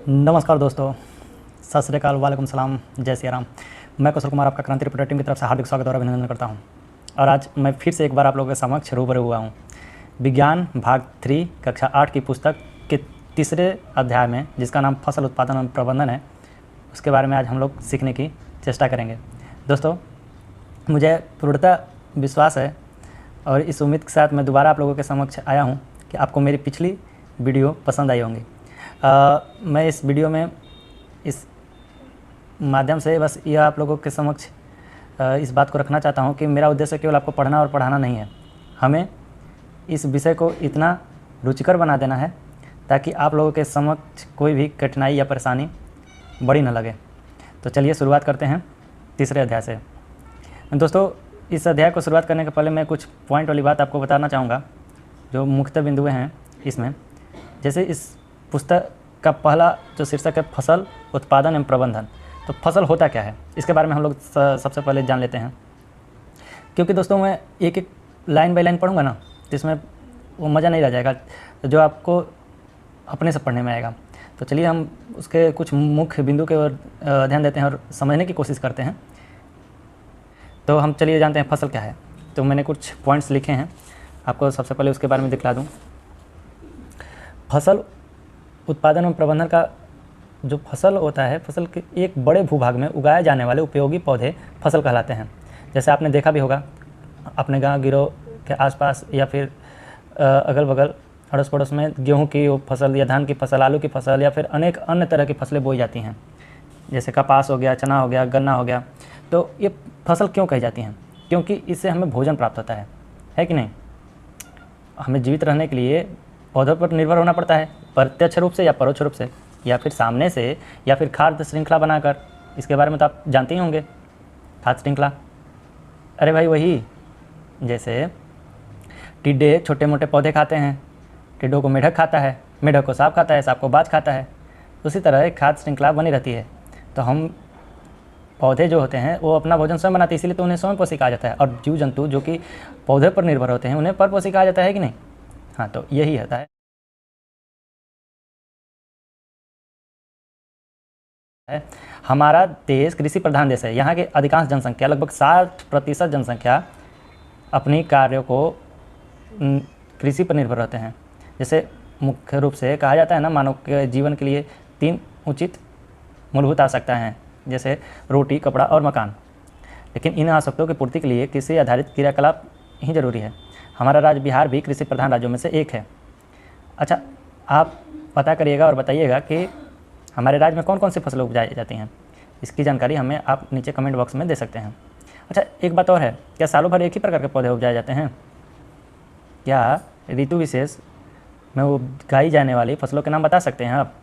नमस्कार दोस्तों, सत श्री अकाल, वालेकुम सलाम, जय सिया राम। मैं कौशल कुमार आपका क्रांति रिपोर्टर टीम की तरफ से हार्दिक स्वागत और अभिनंदन करता हूं। और आज मैं फिर से एक बार आप लोगों के समक्ष रूबरू हुआ हूं। विज्ञान भाग 3 कक्षा 8 की पुस्तक के तीसरे अध्याय में, जिसका नाम फसल उत्पादन एवं प्रबंधन है, उसके बारे में आज हम लोग सीखने की चेष्टा करेंगे। दोस्तों, मुझे पूर्णतः विश्वास है और इस उम्मीद के साथ मैं दोबारा आप लोगों के समक्ष आया हूँ कि आपको मेरी पिछली वीडियो पसंद आई होंगी। मैं इस वीडियो में इस माध्यम से बस यह आप लोगों के समक्ष इस बात को रखना चाहता हूं कि मेरा उद्देश्य केवल आपको पढ़ना और पढ़ाना नहीं है। हमें इस विषय को इतना रुचिकर बना देना है ताकि आप लोगों के समक्ष कोई भी कठिनाई या परेशानी बड़ी न लगे। तो चलिए शुरुआत करते हैं तीसरे अध्याय से। दोस्तों, इस अध्याय को शुरुआत करने के पहले मैं कुछ पॉइंट वाली बात आपको बताना चाहूँगा जो मुख्य बिंदुएँ हैं इसमें। जैसे इस पुस्तक का पहला जो शीर्षक है फसल उत्पादन एवं प्रबंधन, तो फसल होता क्या है इसके बारे में हम लोग सबसे पहले जान लेते हैं। क्योंकि दोस्तों मैं एक एक लाइन बाय लाइन पढ़ूंगा ना, तो इसमें वो मज़ा नहीं रह जाएगा जो आपको अपने से पढ़ने में आएगा। तो चलिए हम उसके कुछ मुख्य बिंदु के ओर ध्यान देते हैं और समझने की कोशिश करते हैं। तो हम चलिए जानते हैं फसल क्या है। तो मैंने कुछ पॉइंट्स लिखे हैं, आपको सबसे पहले उसके बारे में दिखला दूँ। फसल उत्पादन एवं प्रबंधन का जो फसल होता है, फसल के एक बड़े भूभाग में उगाए जाने वाले उपयोगी पौधे फसल कहलाते हैं। जैसे आपने देखा भी होगा अपने गांव गिरोह के आसपास या फिर अगल बगल अड़ोस पड़ोस में गेहूं की फसल या धान की फसल, आलू की फसल या फिर अनेक अन्य तरह की फसलें बोई जाती हैं। जैसे कपास हो गया, चना हो गया, गन्ना हो गया। तो ये फसल क्यों कही जाती हैं? क्योंकि इससे हमें भोजन प्राप्त होता है कि नहीं? हमें जीवित रहने के लिए पौधों पर निर्भर होना पड़ता है, प्रत्यक्ष रूप से या परोक्ष रूप से, या फिर सामने से, या फिर खाद्य श्रृंखला बनाकर। इसके बारे में तो आप जानते ही होंगे, खाद्य श्रृंखला। अरे भाई वही, जैसे टिड्डे छोटे मोटे पौधे खाते हैं, टिड्डों को मेढक खाता है, मेढक को सांप खाता है, सांप को बाज खाता है। उसी तरह एक खाद्य श्रृंखला बनी रहती है। तो हम पौधे जो होते हैं वो अपना भोजन स्वयं बनाते हैं, इसीलिए तो उन्हें स्वयं पोषी कहा जाता है। और जीव जंतु जो कि पौधे पर निर्भर होते हैं उन्हें परपोषी कहा जाता है कि नहीं? हाँ, तो यही होता है। हमारा देश कृषि प्रधान देश है। यहाँ के अधिकांश जनसंख्या, लगभग 60% जनसंख्या अपनी कार्यों को कृषि पर निर्भर रहते हैं। जैसे मुख्य रूप से कहा जाता है ना, मानव के जीवन के लिए 3 उचित मूलभूत आवश्यकताएं हैं, जैसे रोटी, कपड़ा और मकान। लेकिन इन आवश्यकताओं की पूर्ति के लिए कृषि आधारित क्रियाकलाप ही जरूरी है। हमारा राज्य बिहार भी कृषि प्रधान राज्यों में से एक है। अच्छा, आप पता करिएगा और बताइएगा कि हमारे राज्य में कौन कौन सी फसलें उपजाई जाती हैं। इसकी जानकारी हमें आप नीचे कमेंट बॉक्स में दे सकते हैं। अच्छा, एक बात और है, क्या सालों भर एक ही प्रकार के पौधे उपजाए जाते हैं? क्या ऋतु विशेष में उगाई जाने वाली फसलों के नाम बता सकते हैं आप?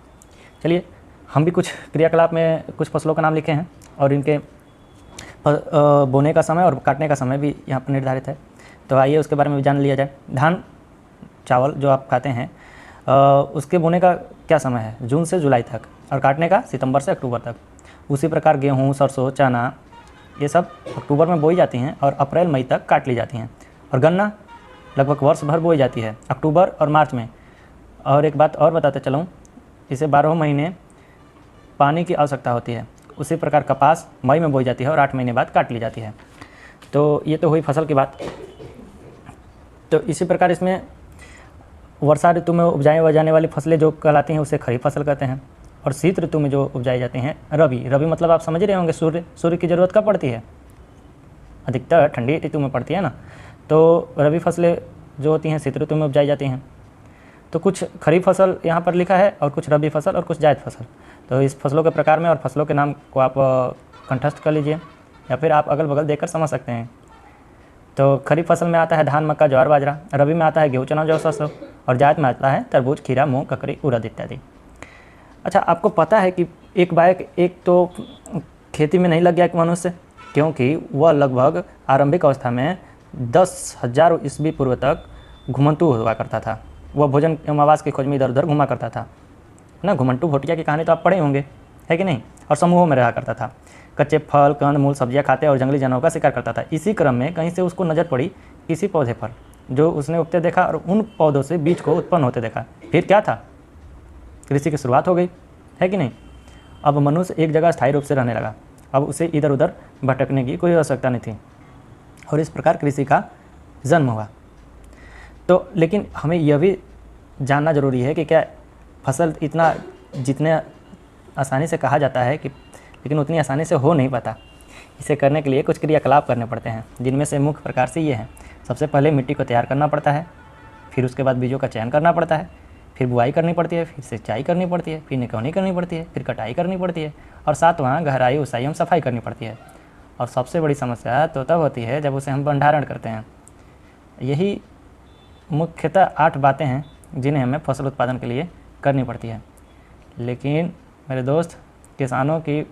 चलिए, हम भी कुछ क्रियाकलाप में कुछ फसलों का नाम लिखे हैं और इनके बोने का समय और काटने का समय भी यहाँ पर निर्धारित है। तो आइए उसके बारे में भी जान लिया जाए। धान, चावल जो आप खाते हैं, उसके बोने का क्या समय है? जून से जुलाई तक, और काटने का सितंबर से अक्टूबर तक। उसी प्रकार गेहूँ, सरसों, चना, ये सब अक्टूबर में बोई जाती हैं और अप्रैल मई तक काट ली जाती हैं। और गन्ना लगभग वर्ष भर बोई जाती है, अक्टूबर और मार्च में। और एक बात और बताते चलूँ, इसे 12 महीने पानी की आवश्यकता होती है। उसी प्रकार कपास मई में बोई जाती है और 8 महीने बाद काट ली जाती है। तो ये तो हुई फसल की बात। तो इसी प्रकार इसमें वर्षा ऋतु में उपजाई जाने वाली फसलें जो कहलाती हैं उसे खरीफ फसल कहते हैं। और शीत ऋतु में जो उपजाई जाती हैं रबी मतलब आप समझ रहे होंगे, सूर्य की ज़रूरत कब पड़ती है? अधिकतर ठंडी ऋतु में पड़ती है ना। तो रबी फसलें जो होती हैं शीत ऋतु में उपजाई जाती हैं। तो कुछ खरीफ फसल यहाँ पर लिखा है और कुछ रबी फसल और कुछ जायद फसल। तो इस फसलों के प्रकार में और फसलों के नाम को आप कंठस्थ कर लीजिए या फिर आप अगल बगल देखकर समझ सकते हैं। तो खरीफ फसल में आता है धान, मक्का, ज्वार, बाजरा। रबी में आता है गेहूँ, चना, जौ, सरसों। और जायद में आता है तरबूज, खीरा, मूंग, ककड़ी, उड़द इत्यादि। अच्छा, आपको पता है कि एक बाइक एक तो खेती में नहीं लग गया कि मनुष्य, क्योंकि वह लगभग आरंभिक अवस्था में 10,000 ईस्वी पूर्व तक घुमंतू हुआ करता था। वह भोजन एवं आवास की खोज में इधर उधर घुमा करता था ना। घुमंतू भोटिया की कहानी तो आप पढ़े होंगे, है कि नहीं? और समूहों में रहा करता था। कच्चे फल, कंद, मूल, सब्जियां खाते और जंगली जानवरों का शिकार करता था। इसी क्रम में कहीं से उसको नज़र पड़ी किसी पौधे पर जो उसने उगते देखा और उन पौधों से बीज को उत्पन्न होते देखा। फिर क्या था? कृषि की शुरुआत हो गई, है कि नहीं। अब मनुष्य एक जगह स्थायी रूप से रहने लगा, अब उसे इधर उधर भटकने की कोई आवश्यकता नहीं थी और इस प्रकार कृषि का जन्म हुआ। तो लेकिन हमें यह भी जानना ज़रूरी है कि क्या फसल इतना जितने आसानी से कहा जाता है कि लेकिन उतनी आसानी से हो नहीं पाता। इसे करने के लिए कुछ क्रियाकलाप करने पड़ते हैं, जिनमें से मुख्य प्रकार से ये हैं। सबसे पहले मिट्टी को तैयार करना पड़ता है, फिर उसके बाद बीजों का चयन करना पड़ता है, फिर बुआई करनी पड़ती है, फिर सिंचाई करनी पड़ती है, फिर निकौनी करनी पड़ती है, फिर कटाई करनी पड़ती है और सातवां गहराई उसाई एवं सफाई करनी पड़ती है। और सबसे बड़ी समस्या तो तब होती है जब उसे हम भंडारण करते हैं। यही मुख्यतः 8 बातें हैं जिन्हें हमें फसल उत्पादन के लिए करनी पड़ती है। लेकिन मेरे दोस्त, किसानों की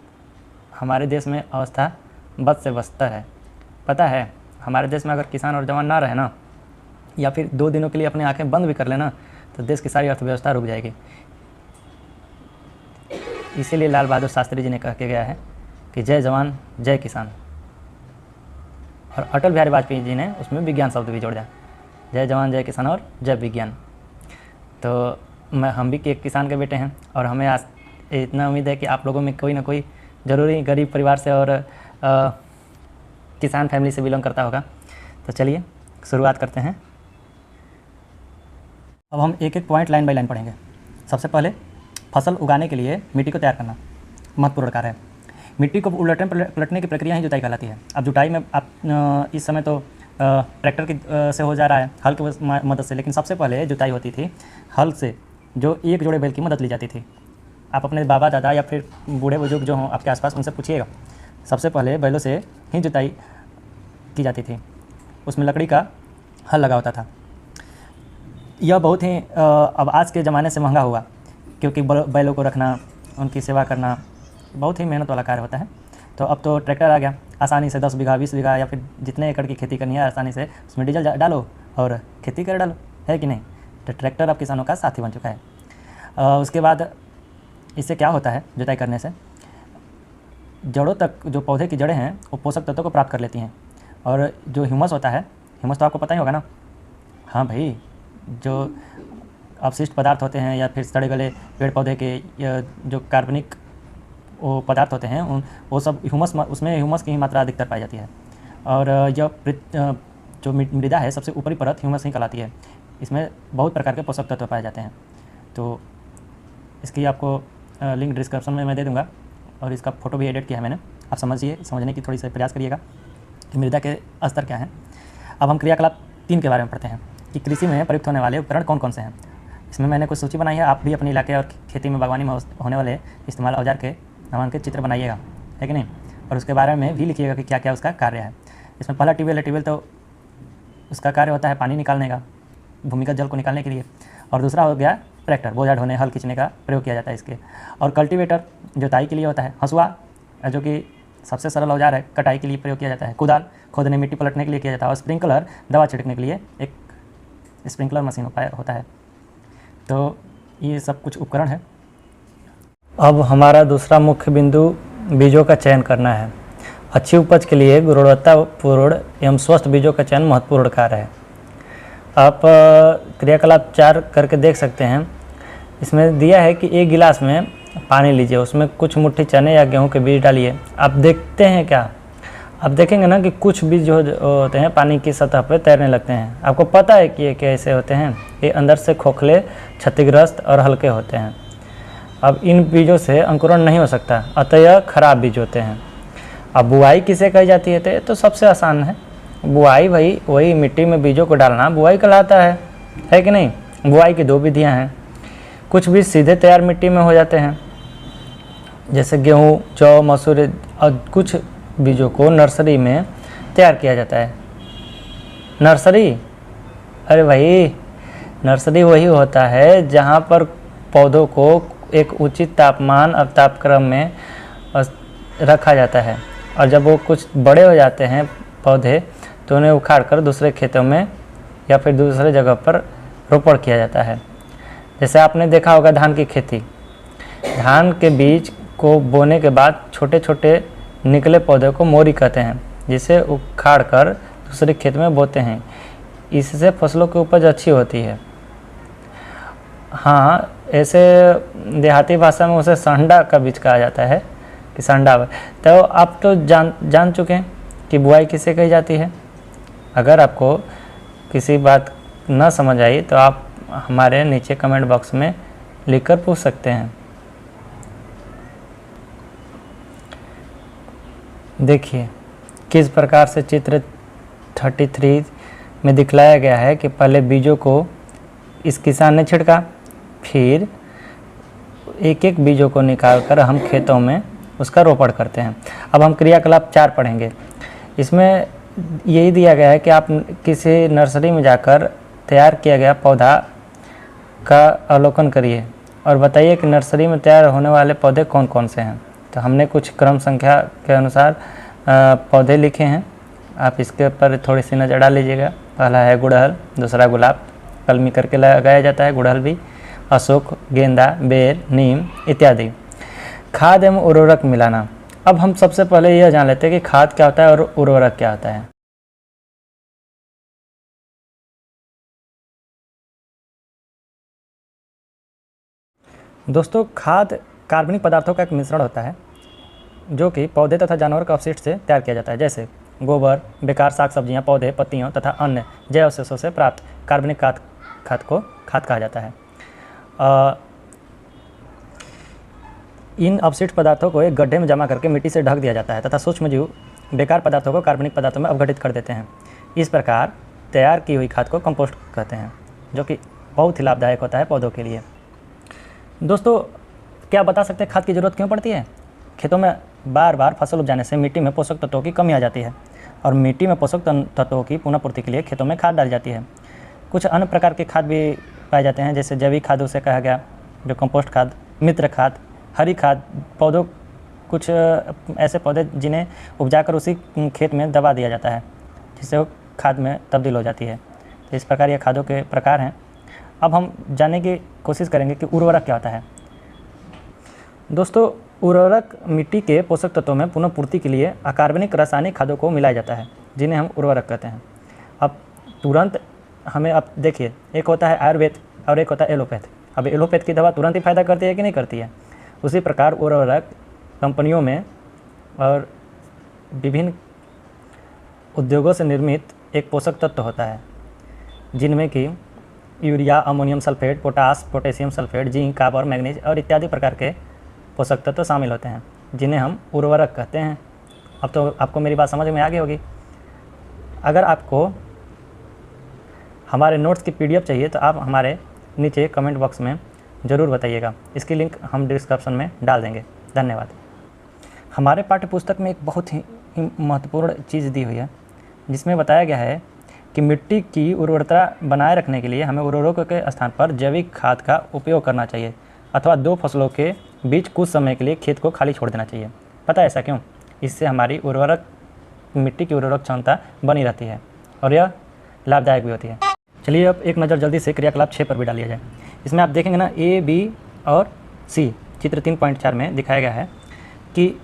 हमारे देश में अवस्था बद से बदतर है। पता है, हमारे देश में अगर किसान और जवान ना रहे ना, या फिर 2 दिनों के लिए अपनी आंखें बंद भी कर लेना, तो देश की सारी अर्थव्यवस्था रुक जाएगी। इसीलिए लाल बहादुर शास्त्री जी ने कह के गया है कि जय जवान जय किसान। और अटल बिहारी वाजपेयी जी ने उसमें विज्ञान शब्द भी जोड़ दिया, जय जवान जय किसान और जय विज्ञान। तो हम भी एक किसान के बेटे हैं और हमें आज इतना उम्मीद है कि आप लोगों में कोई ना कोई ज़रूरी गरीब परिवार से और किसान फैमिली से बिलोंग करता होगा। तो चलिए शुरुआत करते हैं। अब हम एक एक पॉइंट लाइन बाय लाइन पढ़ेंगे। सबसे पहले फसल उगाने के लिए मिट्टी को तैयार करना महत्वपूर्ण कार्य है। मिट्टी को उलटने पलटने की प्रक्रिया ही जुताई कहलाती है। अब जुताई में आप इस समय तो ट्रैक्टर की से हो जा रहा है, हल की मदद से, लेकिन सबसे पहले जुताई होती थी हल से, जो एक जोड़े बैल की मदद ली जाती थी। आप अपने बाबा दादा या फिर बूढ़े बुजुर्ग जो हों आपके आसपास, उनसे पूछिएगा। सबसे पहले बैलों से ही जुताई की जाती थी, उसमें लकड़ी का हल लगा होता था। यह बहुत ही अब आज के ज़माने से महंगा हुआ, क्योंकि बैलों को रखना, उनकी सेवा करना बहुत ही मेहनत वाला कार्य होता है। तो अब तो ट्रैक्टर आ गया, आसानी से 10 बीघा 20 बीघा या फिर जितने एकड़ की खेती करनी है, आसानी से उसमें डीजल डालो और खेती कर डालो, है कि नहीं। तो ट्रैक्टर अब किसानों का साथी बन चुका है। उसके बाद इससे क्या होता है, जुताई करने से जड़ों तक, जो पौधे की जड़ें हैं वो पोषक तत्वों को प्राप्त कर लेती हैं। और जो ह्यूमस होता है, ह्यूमस तो आपको पता ही होगा ना। हाँ भाई, जो अवशिष्ट पदार्थ होते हैं या फिर सड़े गले पेड़ पौधे के या जो कार्बनिक वो पदार्थ होते हैं, वो सब ह्यूमस, उसमें ह्यूमस की ही मात्रा अधिकतर पाई जाती है। और जो मृदा है, सबसे ऊपरी परत ह्यूमस ही कहलाती है। इसमें बहुत प्रकार के पोषक तत्व पाए जाते हैं। तो इसकी आपको लिंक डिस्क्रिप्शन में मैं दे दूंगा और इसका फ़ोटो भी एडिट किया है मैंने। आप समझने की थोड़ी सा प्रयास करिएगा कि मृदा के स्तर क्या हैं। अब हम क्रियाकलाप 3 के बारे में पढ़ते हैं कि कृषि में प्रयुक्त होने वाले उपकरण कौन कौन से हैं। इसमें मैंने कुछ सूची बनाई है, आप भी अपने इलाके और खेती में, बागवानी में होने वाले इस्तेमाल औजार के नामांकित चित्र बनाइएगा, है कि नहीं। और उसके बारे में भी लिखिएगा कि क्या क्या उसका कार्य है। इसमें पहला ट्यूबवेल है। ट्यूबवेल तो उसका कार्य होता है पानी निकालने का, भूमिगत जल को निकालने के लिए। और दूसरा हो गया ट्रैक्टर, बोझा ढोने, हल खींचने का प्रयोग किया जाता है इसके। और कल्टीवेटर जुताई के लिए होता है। हंसुआ जो कि सबसे सरल औजार है, कटाई के लिए प्रयोग किया जाता है। कुदाल खोदने, मिट्टी पलटने के लिए किया जाता है। और स्प्रिंकलर दवा छिड़कने के लिए एक स्प्रिंकलर मशीन होता है। तो ये सब कुछ उपकरण है। अब हमारा दूसरा मुख्य बिंदु बीजों का चयन करना है। अच्छी उपज के लिए गुणवत्तापूर्ण एवं स्वस्थ बीजों का चयन महत्वपूर्ण कार्य है। आप क्रियाकलाप 4 करके देख सकते हैं। इसमें दिया है कि 1 गिलास में पानी लीजिए, उसमें कुछ मुट्ठी चने या गेहूं के बीज डालिए। आप देखते हैं क्या, आप देखेंगे ना कि कुछ बीज जो होते हैं पानी की सतह पर तैरने लगते हैं। आपको पता है कि ये कैसे होते हैं। ये अंदर से खोखले, क्षतिग्रस्त और हल्के होते हैं। अब इन बीजों से अंकुरण नहीं हो सकता, अतः यह खराब बीज होते हैं। अब बुआई किसे कही जाती है, तो सबसे आसान है बुआई। भाई वही मिट्टी में बीजों को डालना बुआई कहलाता है कि नहीं। बुआई की 2 विधियां हैं। कुछ बीज सीधे तैयार मिट्टी में हो जाते हैं, जैसे गेहूँ, जौ, मसूर। और कुछ बीजों को नर्सरी में तैयार किया जाता है। नर्सरी, अरे भाई नर्सरी वही होता है जहाँ पर पौधों को एक उचित तापमान और तापक्रम में रखा जाता है। और जब वो कुछ बड़े हो जाते हैं पौधे, तो उन्हें उखाड़कर दूसरे खेतों में या फिर दूसरे जगह पर रोपण किया जाता है। जैसे आपने देखा होगा धान की खेती, धान के बीज को बोने के बाद छोटे छोटे निकले पौधे को मोरी कहते हैं, जिसे उखाड़कर दूसरे खेत में बोते हैं। इससे फसलों की उपज अच्छी होती है। हाँ, ऐसे देहाती भाषा में उसे सांडा का बीज कहा जाता है कि सांडा। तो आप तो जान चुके हैं कि बुआई किसे कही जाती है। अगर आपको किसी बात न समझ आई तो आप हमारे नीचे कमेंट बॉक्स में लिखकर पूछ सकते हैं। देखिए किस प्रकार से चित्र 33 में दिखलाया गया है कि पहले बीजों को इस किसान ने छिड़का, फिर एक एक बीजों को निकालकर हम खेतों में उसका रोपण करते हैं। अब हम क्रियाकलाप 4 पढ़ेंगे। इसमें यही दिया गया है कि आप किसी नर्सरी में जाकर तैयार किया गया पौधा का अवलोकन करिए और बताइए कि नर्सरी में तैयार होने वाले पौधे कौन कौन से हैं। तो हमने कुछ क्रम संख्या के अनुसार पौधे लिखे हैं, आप इसके ऊपर थोड़ी सी नज़र डाल लीजिएगा। पहला है गुड़हल, दूसरा गुलाब, कलमी करके लगाया जाता है गुड़हल भी, अशोक, गेंदा, बेर, नीम इत्यादि। खाद एवं उर्वरक मिलाना। अब हम सबसे पहले यह जान लेते हैं कि खाद क्या होता है और उर्वरक क्या होता है। दोस्तों, खाद कार्बनिक पदार्थों का एक मिश्रण होता है जो कि पौधे तथा जानवर के अपशिष्ट से तैयार किया जाता है, जैसे गोबर, बेकार साग सब्जियां, पौधे, पत्तियों तथा अन्य जैव अवशेषों से प्राप्त कार्बनिक खाद को खाद कहा जाता है। इन अपशिष्ट पदार्थों को एक गड्ढे में जमा करके मिट्टी से ढक दिया जाता है तथा सूक्ष्म जीव बेकार पदार्थों को कार्बनिक पदार्थों में अपघटित कर देते हैं। इस प्रकार तैयार की हुई खाद को कंपोस्ट कहते हैं, जो कि बहुत ही लाभदायक होता है पौधों के लिए। दोस्तों, क्या बता सकते हैं खाद की ज़रूरत क्यों पड़ती है? खेतों में बार बार फसल उपजाने से मिट्टी में पोषक तत्वों की कमी आ जाती है और मिट्टी में पोषक तत्वों की पुनःपूर्ति के लिए खेतों में खाद डाली जाती है। कुछ अन्य प्रकार के खाद भी पाए जाते हैं, जैसे जैविक खाद उसे कहा गया, जो कंपोस्ट खाद, मित्र खाद, हरी खाद। पौधों कुछ ऐसे पौधे जिन्हें उपजाकर उसी खेत में दबा दिया जाता है, जिससे वो खाद में तब्दील हो जाती है। तो इस प्रकार ये खादों के प्रकार हैं। अब हम जानने की कोशिश करेंगे कि उर्वरक क्या होता है। दोस्तों, उर्वरक मिट्टी के पोषक तत्वों में पुनःपूर्ति के लिए अकार्बनिक रासायनिक खादों को मिलाया जाता है, जिन्हें हम उर्वरक कहते हैं। अब तुरंत हमें अब देखिए, एक होता है आयुर्वेद और एक होता है एलोपैथ। अब एलोपैथ की दवा तुरंत ही फायदा करती है कि नहीं करती है? उसी प्रकार उर्वरक कंपनियों में और विभिन्न उद्योगों से निर्मित एक पोषक तत्व होता है, जिनमें कि urea, ammonium sulphate, potash, potassium sulphate, zinc, copper, manganese और इत्यादि प्रकार के पोषक तत्व शामिल होते हैं, जिन्हें हम उर्वरक कहते हैं। अब तो आपको मेरी बात समझ में आ गई होगी। अगर आपको हमारे नोट्स की PDF चाहिए तो आप हमारे नीचे कमेंट बॉक्स में ज़रूर बताइएगा, इसकी लिंक हम डिस्क्रिप्शन में डाल देंगे। धन्यवाद। हमारे पाठ्य पुस्तक में एक बहुत ही महत्वपूर्ण चीज़ दी हुई है, जिसमें बताया गया है कि मिट्टी की उर्वरता बनाए रखने के लिए हमें उर्वरकों के स्थान पर जैविक खाद का उपयोग करना चाहिए अथवा 2 फसलों के बीच कुछ समय के लिए खेत को खाली छोड़ देना चाहिए। पता है ऐसा क्यों? इससे हमारी मिट्टी की उर्वरक क्षमता बनी रहती है और यह लाभदायक भी होती है। चलिए अब एक नज़र जल्दी से क्रियाकलाप 6 पर भी डालिया जाए। इसमें आप देखेंगे ना, A, B और C चित्र 3.4 में दिखाया गया है कि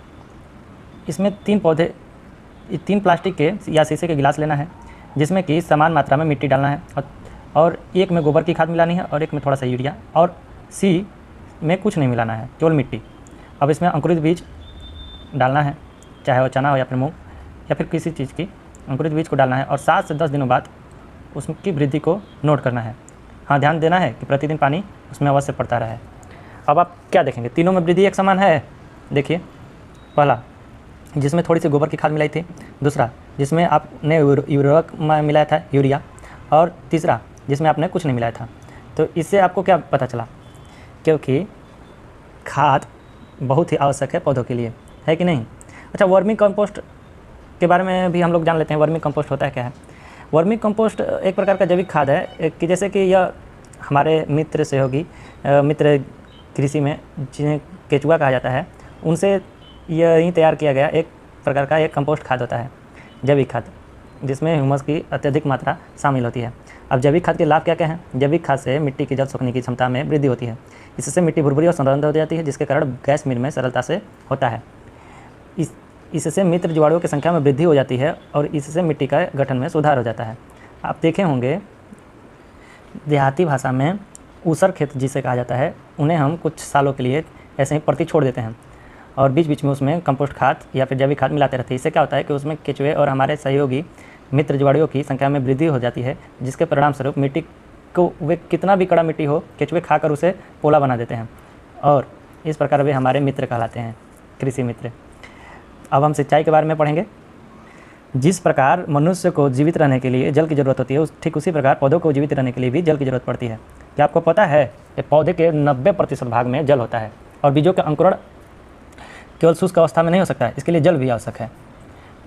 इसमें 3 प्लास्टिक के या शीशे के गिलास लेना है, जिसमें कि समान मात्रा में मिट्टी डालना है और एक में गोबर की खाद मिलानी है और एक में थोड़ा सा यूरिया, और C में कुछ नहीं मिलाना है, केवल मिट्टी। अब इसमें अंकुरित बीज डालना है, चाहे वो चना हो या फिर मूंग या फिर किसी चीज़ की अंकुरित बीज को डालना है और 7 से 10 दिनों बाद उसकी वृद्धि को नोट करना है। हाँ, ध्यान देना है कि प्रतिदिन पानी उसमें अवश्य पड़ता रहे। अब आप क्या देखेंगे, तीनों में वृद्धि एक समान है। देखिए, पहला जिसमें थोड़ी सी गोबर की खाद मिलाई थी, दूसरा जिसमें आपने उर्वरक मिलाया था यूरिया, और तीसरा जिसमें आपने कुछ नहीं मिलाया था। तो इससे आपको क्या पता चला? क्योंकि खाद बहुत ही आवश्यक है पौधों के लिए, है कि नहीं? अच्छा, वर्मी कंपोस्ट के बारे में भी हम लोग जान लेते हैं। वर्मी कंपोस्ट होता है क्या है? वर्मी कंपोस्ट एक प्रकार का जैविक खाद है कि जैसे कि यह हमारे मित्र सहयोगी मित्र कृषि में जिन्हें केचुआ कहा जाता है, उनसे यही तैयार किया गया एक प्रकार का एक कंपोस्ट खाद होता है, जैविक खाद, जिसमें ह्यूमस की अत्यधिक मात्रा शामिल होती है। अब जैविक खाद के लाभ क्या क्या हैं? जैविक खाद से मिट्टी की जल सोखने की क्षमता में वृद्धि होती है। इससे मिट्टी भुरभुरी और संरक्षित हो जाती है, जिसके कारण गैस निर्माण सरलता से होता है। इससे मित्र जीवाणुओं की संख्या में वृद्धि हो जाती है और इससे मिट्टी का गठन में सुधार हो जाता है। आप देखे होंगे देहाती भाषा में ऊसर खेत जिसे कहा जाता है, उन्हें हम कुछ सालों के लिए ऐसे ही प्रति छोड़ देते हैं और बीच बीच में उसमें कंपोस्ट खाद या फिर जैविक खाद मिलाते रहते हैं। इससे क्या होता है कि उसमें केंचुए और हमारे सहयोगी मित्र जीवाणुओं की संख्या में वृद्धि हो जाती है, जिसके परिणाम स्वरूप मिट्टी को वे कितना भी कड़ा मिट्टी हो, केंचुए खाकर उसे पोला बना देते हैं और इस प्रकार वे हमारे मित्र कहलाते हैं, कृषि मित्र। अब हम सिंचाई के बारे में पढ़ेंगे। जिस प्रकार मनुष्य को जीवित रहने के लिए जल की ज़रूरत होती है, ठीक उसी प्रकार पौधों को जीवित रहने के लिए भी जल की ज़रूरत पड़ती है। क्या आपको पता है कि पौधे के 90% भाग में जल होता है और बीजों का अंकुरण केवल शुष्क अवस्था में नहीं हो सकता है, इसके लिए जल भी आवश्यक है।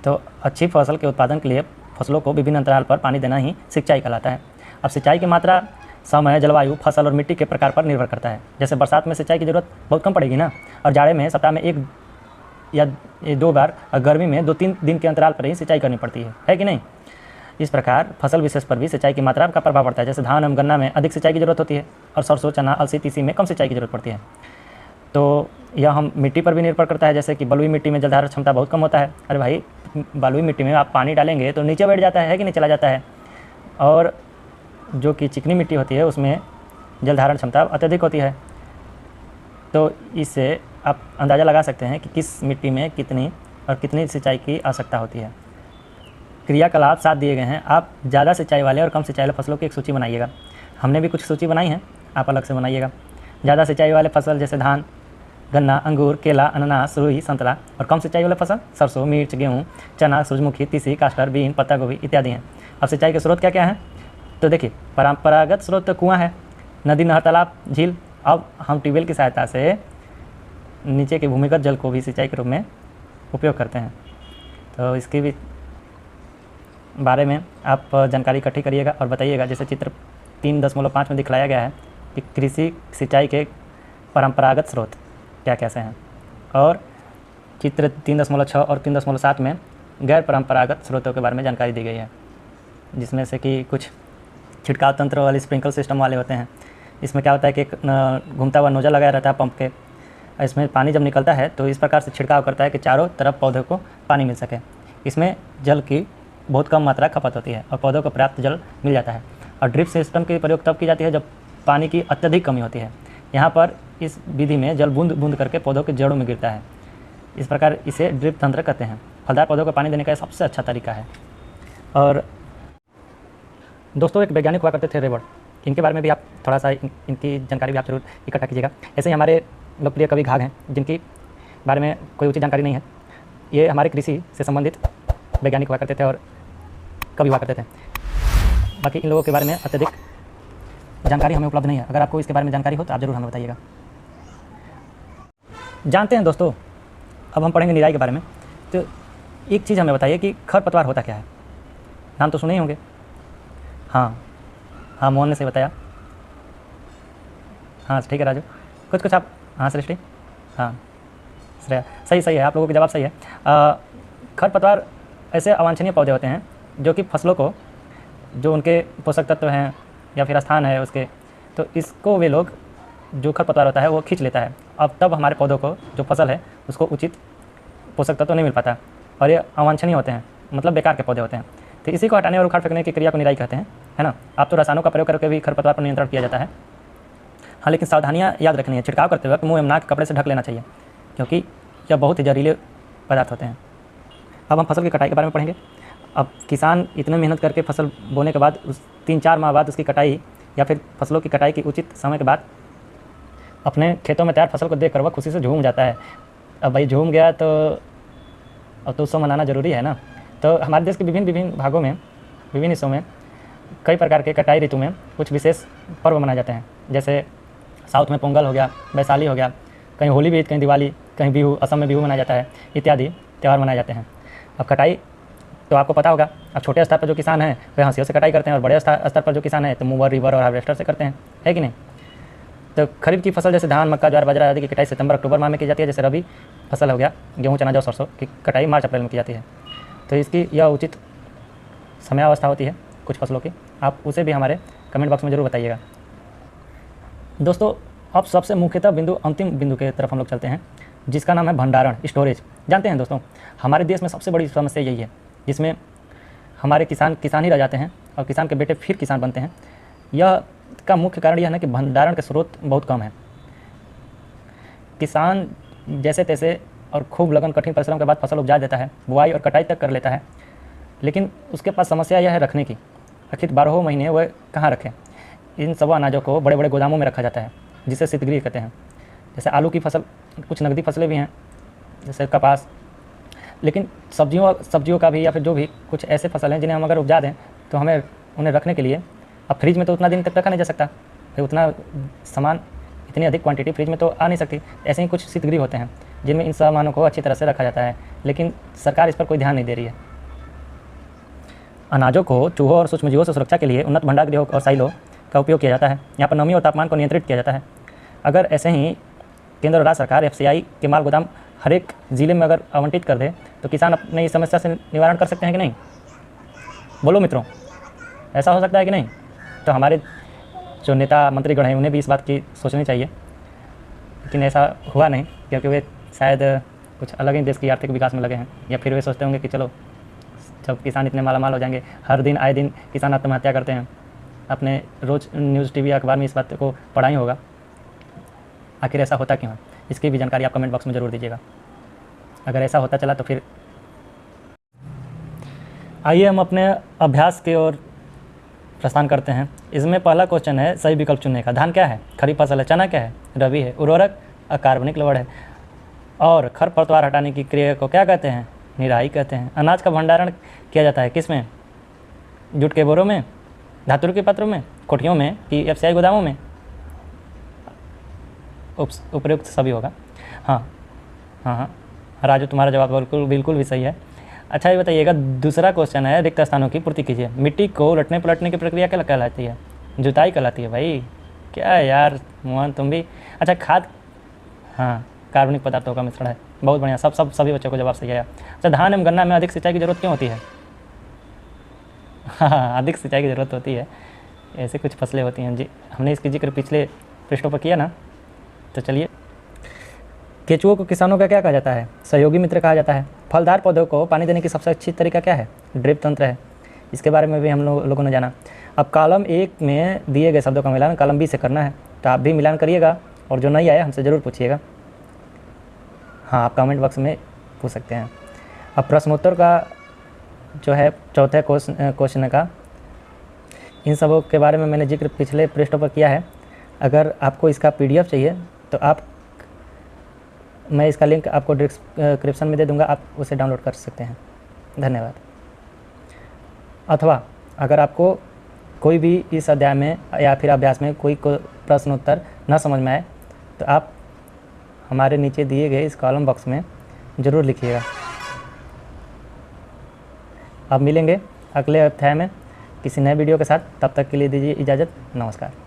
तो अच्छी फसल के उत्पादन के लिए फसलों को विभिन्न अंतराल पर पानी देना ही सिंचाई कहलाता है। अब सिंचाई की मात्रा समय, जलवायु, फसल और मिट्टी के प्रकार पर निर्भर करता है। जैसे बरसात में सिंचाई की ज़रूरत बहुत कम पड़ेगी ना, और जाड़े में सप्ताह में 1 या 2 बार, और गर्मी में 2-3 दिन के अंतराल पर ही सिंचाई करनी पड़ती है कि नहीं। इस प्रकार फसल विशेष पर भी सिंचाई की मात्रा का प्रभाव पड़ता है। जैसे धान एवं गन्ना में अधिक सिंचाई की ज़रूरत होती है और सरसों, चना, अलसी, तीसी में कम सिंचाई की ज़रूरत पड़ती है। तो यह हम मिट्टी पर भी निर्भर करता है। जैसे कि बलुई मिट्टी में जलधारण क्षमता बहुत कम होता है। अरे भाई, बलुई मिट्टी में आप पानी डालेंगे तो नीचे बैठ जाता है कि नहीं, चला जाता है। और जो कि चिकनी मिट्टी होती है उसमें जलधारण क्षमता अत्यधिक होती है। तो इससे आप अंदाज़ा लगा सकते हैं कि किस मिट्टी में कितनी सिंचाई की आवश्यकता होती है। क्रियाकलाप साथ दिए गए हैं। आप ज़्यादा सिंचाई वाले और कम सिंचाई वाले फसलों की एक सूची बनाइएगा। हमने भी कुछ सूची बनाई है, आप अलग से बनाइएगा। ज़्यादा सिंचाई वाले फसल जैसे धान, गन्ना, अंगूर, केला, अनानास, रुई, संतरा, और कम सिंचाई वाले फसल सरसों, मिर्च, गेहूँ, चना, सूरजमुखी, तीसी, कास्टर, बीन, पत्ता गोभी इत्यादि हैं। अब सिंचाई के स्रोत क्या क्या हैं? तो देखिए, परंपरागत स्रोत तो कुआँ है, नदी, नहर, तालाब, झील। अब हम ट्यूबवेल की सहायता से नीचे के भूमिगत जल को भी सिंचाई के रूप में उपयोग करते हैं। तो इसके भी बारे में आप जानकारी इकट्ठी करिएगा और बताइएगा। जैसे चित्र 3.5 में दिखलाया गया है कि कृषि सिंचाई के परंपरागत स्रोत क्या कैसे हैं, और चित्र 3.6 और 3.7 में गैर परंपरागत स्रोतों के बारे में जानकारी दी गई है, जिसमें से कि कुछ छिड़काव तंत्र वाले, स्प्रिंकल सिस्टम वाले होते हैं। इसमें क्या होता है कि एक घूमता हुआ नोजल लगाया रहता है पंप के, इसमें पानी जब निकलता है तो इस प्रकार से छिड़काव करता है कि चारों तरफ पौधों को पानी मिल सके। इसमें जल की बहुत कम मात्रा खपत होती है और पौधों को पर्याप्त जल मिल जाता है। और ड्रिप सिस्टम की प्रयोग तब की जाती है जब पानी की अत्यधिक कमी होती है। यहाँ पर इस विधि में जल बूंद बूंद करके पौधों के जड़ों में गिरता है। इस प्रकार इसे ड्रिप तंत्र कहते हैं। फलदार पौधों को पानी देने का सबसे अच्छा तरीका है। और दोस्तों, एक वैज्ञानिक हुआ करते थे रेबर्ट, इनके बारे में भी आप थोड़ा सा इनकी जानकारी भी आप जरूर इकट्ठा कीजिएगा। ऐसे ही हमारे लोकप्रिय कवि घाघ हैं, जिनकी बारे में कोई उचित जानकारी नहीं है। ये हमारे कृषि से संबंधित वैज्ञानिक हुआ करते थे और कवि हुआ करते थे। बाकी इन लोगों के बारे में अत्यधिक जानकारी हमें उपलब्ध नहीं है। अगर आपको इसके बारे में जानकारी हो तो आप ज़रूर हमें बताइएगा। जानते हैं दोस्तों, अब हम पढ़ेंगे निराई के बारे में। तो एक चीज़ हमें बताइए कि खरपतवार होता क्या है? नाम तो सुने ही होंगे। हाँ, मोहन ने सही बताया। हाँ ठीक है राजू, कुछ आप। हाँ सृष्टि, हाँ श्रेया, सही है, आप लोगों का जवाब सही है। खरपतवार ऐसे अवांछनीय पौधे होते हैं जो कि फसलों को, जो उनके पोषक तत्व हैं या फिर स्थान है उसके, तो इसको वे लोग, जो खरपतवार होता है वो खींच लेता है। अब तब हमारे पौधों को, जो फसल है उसको उचित पोषक तत्व नहीं मिल पाता और ये अवांछनीय होते हैं, मतलब बेकार के पौधे होते हैं। तो इसी को हटाने और उखाड़ फेंकने की क्रिया को निराई कहते हैं, है ना। आप तो रसायनों का प्रयोग करके भी खरपतवार पर नियंत्रण किया जाता है। हाँ, लेकिन सावधानियाँ याद रखनी है। छिड़काव करते वक्त मुँह एवं नाक कपड़े से ढक लेना चाहिए, क्योंकि यह बहुत ही जहरीले पदार्थ होते हैं। अब हम फसल की कटाई के बारे में पढ़ेंगे। अब किसान इतने मेहनत करके फसल बोने के बाद 3-4 माह बाद उसकी कटाई या फिर फसलों की कटाई की उचित समय के बाद अपने खेतों में तैयार फसल को देखकर वह खुशी से झूम जाता है। अब भाई झूम गया तो अब तो उत्सव मनाना ज़रूरी है ना। तो हमारे देश के विभिन्न भागों में, विभिन्न हिस्सों में कई प्रकार के कटाई ऋतु में कुछ विशेष पर्व मनाए जाते हैं। जैसे साउथ में पोंगल हो गया, वैशाली हो गया, कहीं होली भी, कहीं दिवाली, कहीं बिहू, असम में बिहू मनाया जाता है, इत्यादि त्यौहार मनाए जाते हैं। अब कटाई तो आपको पता होगा। अब छोटे स्तर पर जो किसान हैं वे हंसियों से कटाई करते हैं और बड़े स्तर पर जो किसान हैं तो मूवर, रिवर और हार्वेस्टर से करते हैं, है कि नहीं। तो खरीफ की फसल जैसे धान, मक्का, ज्वार, बाजरा आदि की कटाई सितंबर-अक्टूबर माह में की जाती है। जैसे रबी फसल हो गया, गेहूँ, चना, जौ, सरसों की कटाई मार्च-अप्रैल में की जाती है। तो इसकी यह उचित समयावस्था होती है कुछ फसलों की। आप उसे भी हमारे कमेंट बॉक्स में ज़रूर बताइएगा। दोस्तों, अब सबसे मुख्यतः बिंदु, अंतिम बिंदु के तरफ हम लोग चलते हैं, जिसका नाम है भंडारण, स्टोरेज। जानते हैं दोस्तों, हमारे देश में सबसे बड़ी समस्या यही है, जिसमें हमारे किसान ही रह जाते हैं और किसान के बेटे फिर किसान बनते हैं। यह इसका मुख्य कारण यह है ना कि भंडारण के स्रोत बहुत कम है। किसान जैसे तैसे और खूब लगन कठिन परिश्रम के बाद फसल उपजा देता है, बुआई और कटाई तक कर लेता है, लेकिन उसके पास समस्या यह है रखने की। आखिर 12 महीने वह कहाँ रखें। इन सब अनाजों को बड़े बड़े गोदामों में रखा जाता है, जिसे शीतगृह कहते हैं। जैसे आलू की फसल, कुछ नकदी फसलें भी हैं जैसे कपास, लेकिन सब्जियों का भी या फिर जो भी कुछ ऐसे फसल हैं जिन्हें हम अगर उपजा दें तो हमें उन्हें रखने के लिए, अब फ्रिज में तो उतना दिन तक रखा नहीं जा सकता, फिर उतना सामान, इतनी अधिक क्वांटिटी फ्रिज में तो आ नहीं सकती। ऐसे ही कुछ शीतगृह होते हैं जिनमें इन सामानों को अच्छी तरह से रखा जाता है, लेकिन सरकार इस पर कोई ध्यान नहीं दे रही है। अनाजों को चूहों और सूक्ष्मजीवों से सुरक्षा के लिए उन्नत भंडार गृहों और साइलों का उपयोग किया जाता है। यहाँ पर नमी और तापमान को नियंत्रित किया जाता है। अगर ऐसे ही केंद्र और राज्य सरकार FCI के माल गोदाम हर एक ज़िले में अगर आवंटित कर दे तो किसान अपने इस समस्या से निवारण कर सकते हैं कि नहीं? बोलो मित्रों, ऐसा हो सकता है कि नहीं? तो हमारे जो नेता मंत्रीगण हैं उन्हें भी इस बात की सोचनी चाहिए, लेकिन ऐसा हुआ नहीं, क्योंकि वे शायद कुछ अलग ही देश की आर्थिक विकास में लगे हैं, या फिर वे सोचते होंगे कि चलो जब किसान इतने मालामाल हो जाएंगे, हर दिन आए दिन किसान आत्महत्या करते हैं, अपने रोज़ न्यूज़ TV अखबार में इस बात को पढ़ा ही होगा। आखिर ऐसा होता क्यों है, इसकी भी जानकारी आप कमेंट बॉक्स में ज़रूर दीजिएगा। अगर ऐसा होता चला तो फिर आइए हम अपने अभ्यास की ओर प्रस्थान करते हैं। इसमें पहला क्वेश्चन है सही विकल्प चुनने का। धान क्या है? खरीफ फसल है। चना क्या है? रबी है। उर्वरक अकार्बनिक लवण है। और खरपतवार हटाने की क्रिया को क्या कहते हैं? निराई कहते हैं। अनाज का भंडारण किया जाता है किस में? जूट के बोरों में, धातु के पात्रों में, कोठियों में कि FCI गोदामों में? उपयुक्त सभी होगा। हाँ, राजू तुम्हारा जवाब बिल्कुल भी सही है। अच्छा ये बताइएगा, दूसरा क्वेश्चन है रिक्त स्थानों की पूर्ति कीजिए। मिट्टी को उलटने पलटने की प्रक्रिया क्या कहलाती है? जुताई कहलाती है। भाई क्या है यार मोहन, तुम भी। अच्छा खाद, हाँ, कार्बनिक पदार्थों का मिश्रण है। बहुत बढ़िया, सभी बच्चों को जवाब सही आया। अच्छा, धान एवं गन्ना में अधिक सिंचाई की जरूरत क्यों होती है? हाँ, अधिक सिंचाई की ज़रूरत होती है, ऐसे कुछ फसलें होती हैं जी, हमने इसकी जिक्र पिछले पृष्ठों पर किया ना। तो चलिए, केंचुओं को किसानों का क्या कहा जाता है? सहयोगी मित्र कहा जाता है। फलदार पौधों को पानी देने की सबसे अच्छी तरीका क्या है? ड्रिप तंत्र है। इसके बारे में भी हम लोगों ने जाना। अब कॉलम 1 में दिए गए शब्दों का मिलान कॉलम B से करना है, तो आप भी मिलान करिएगा, और जो नहीं आया हमसे ज़रूर पूछिएगा। हाँ, आप कमेंट बॉक्स में पूछ सकते हैं। अब प्रश्नोत्तर का जो है चौथे क्वेश्चन का, इन सबों के बारे में मैंने जिक्र पिछले पृष्ठों पर किया है। अगर आपको इसका PDF चाहिए तो मैं इसका लिंक आपको डिस्क्रिप्शन में दे दूंगा, आप उसे डाउनलोड कर सकते हैं। धन्यवाद। अथवा अगर आपको कोई भी इस अध्याय में या फिर अभ्यास में कोई प्रश्न उत्तर न समझ में आए तो आप हमारे नीचे दिए गए इस कॉलम बॉक्स में ज़रूर लिखिएगा। अब मिलेंगे अगले अध्याय में किसी नए वीडियो के साथ, तब तक के लिए दीजिए इजाज़त। नमस्कार।